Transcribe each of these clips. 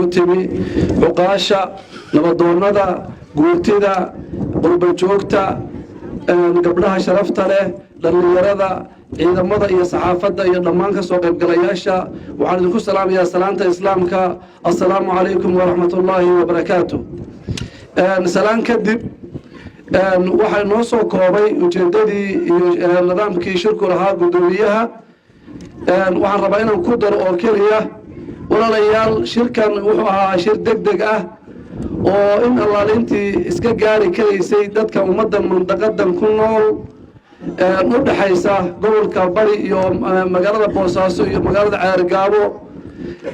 timi uqaasha nabadoonnada guurtida qurba joogta gabdhaha sharafta leh dhalinyarada ciidamada iyo saxaafadda iyo dhammaan ka soo qaybgalayaasha waxaan idinku salaamayaa salaanta islaamka assalaamu calaykum waraxmatullaahi wabarakaatuh salaan kadib waxay noo soo koobay ujeedadii iyo nidaamkii shirku lahaa guddoomiyaha waxaan rabaa inaan ku daro oo keliya walaalayaal shirkan wuxuu ahaa shir degdeg ah oo in allaalintii iska gaari karaysay dadka ummadda mandaqadan ku nool u dhaxaysa gobolka bari iyo magaalada boosaaso iyo magaalada ceergaabo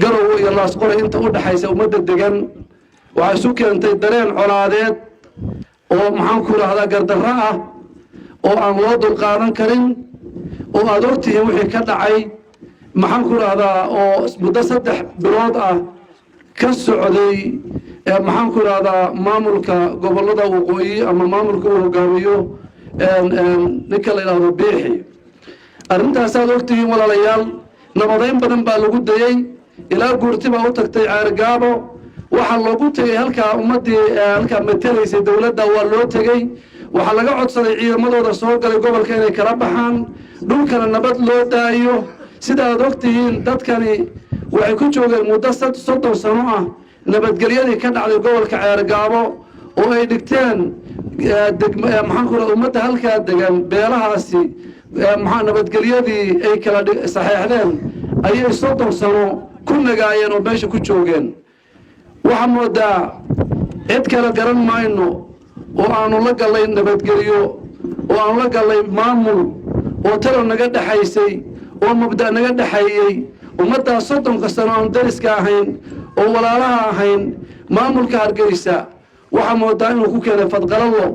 garowe iyo laasqore inta u dhaxaysa ummadda degan waxay isu keentay dareen colaadeed oo maxaan ku idhaahdaa gardarro ah oo aan loo dulqaadan karin oo aad ogtihiin wixii ka dhacay maxaan ku idhaahdaa oo muddo 3 bilood ah ka socday maxaan ku idhaahdaa maamulka gobollada waqooyi ama maamulka uu hogaamiyo ninka la yidhaahdo biixi arrintaasaad ogtihiin walaalayaal nabadayn badan baa lagu dayey ilaa guurti baa u tagtay ceergaabo waxaa loogu tegey halkaa ummaddii halkaa matelaysay dowladda waa loo tegey waxaa laga codsaday ciidamadooda soo galay gobolka inay kala baxaan dhulkana nabad loo daayo sida aad ogtihiin dadkani waxay ku joogeen muddo 30 sano ah nabadgelyadii ka dhacday gobolka ceergaabo oo ay dhigteen maxaan ku idhaahdaa ummadda halkaa degan beelahaasi nabadgelyadii ay kala saxeexdeen ayay 30 sano ku nagaayeen oo meesha ku joogeen waxaa moodaa cid kale garan mayno oo aanu la gallay nabadgelyo oo aanu la gallay maamul oo talo naga dhexaysay oo mabda naga dhaxeeyay ummadda 30 sano aan dariska ahayn oo walaalaha ahayn maamulka Hargeysa waxa moodaa inuu ku keenay fadqalalo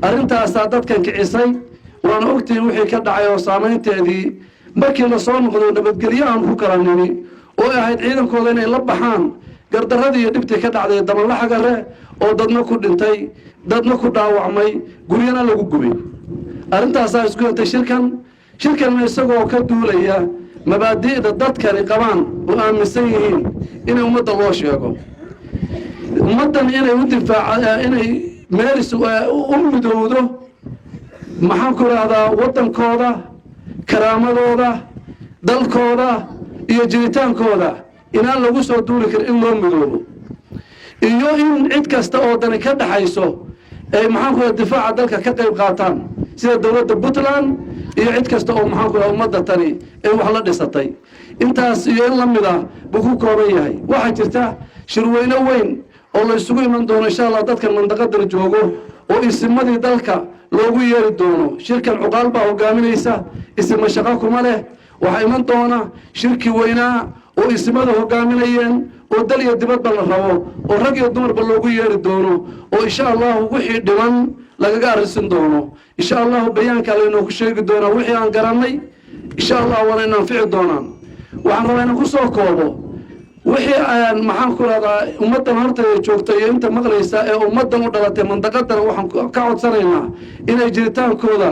arintaasaa dadkan kicisay waana ogtiin wixii ka dhacay oo saameynteedii markii la soo noqdo nabadgelyo aan ku kala nimi oo ahayd ciidankooda inay la baxaan gardaradii iyo dhibtii ka dhacday dabala xagare oo dadna ku dhintay dadna ku dhaawacmay guryana lagu gubay arintaasaa isku intay shirkan isagoo ka duulaya mabaadi'da dadkani qabaan oo aaminsan yihiin in ummadda loo sheego ummaddan inay u difaacaan inay meel u midowdo maxaan ku idhaahdaa waddankooda karaamadooda dalkooda iyo jiritaankooda inaan lagu soo duuli karin in loo midoobo iyo in cid kasta oo dani ka dhaxayso ay maxaan ku idhaahdaa difaaca dalka ka qayb qaataan sida dowladda Puntland iyo cid kasta oo maxaan ku idhaahdaa ummadda tani ay wax la dhisatay intaas iyo in la mid ah buu ku kooban yahay waxaa jirta shirweyne weyn oo la isugu iman doono insha Allah dadkan mandaqadan joogo oo isimadii dalka loogu yeeri doono shirkan cuqaal baa hogaaminaysa isma shaqo kuma leh waxa iman doona shirki weynaa oo isimada hogaaminayeen oo dal iyo dibadba la rabo oo rag iyo dumarba loogu yeeri doono oo insha Allah wixii dhiman lagaga arrin doono insha Allah bayaanka leeno ku sheegi doona wixii aan garanay insha Allah wala inaan fici doonaan waxaan rabaa inaan ku soo koobo wixii aan maxaan ku radaa ummaddan horta joogtay inta maqlaysa ee ummaddan u dhalatay mandaqadan waxaan ka codsanaynaa inay jiritaankooda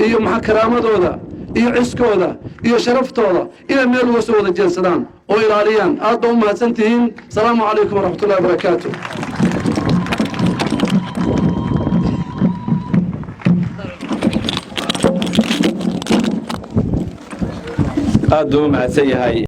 iyo karaamadooda iyo ciskooda iyo sharaftooda inay meel uga soo wada jeedsadaan oo ilaaliyaan aad baa u mahadsantihiin salaamu calaykum waraxmatullaahi wabarakaatuh aad buu mahadsan yahay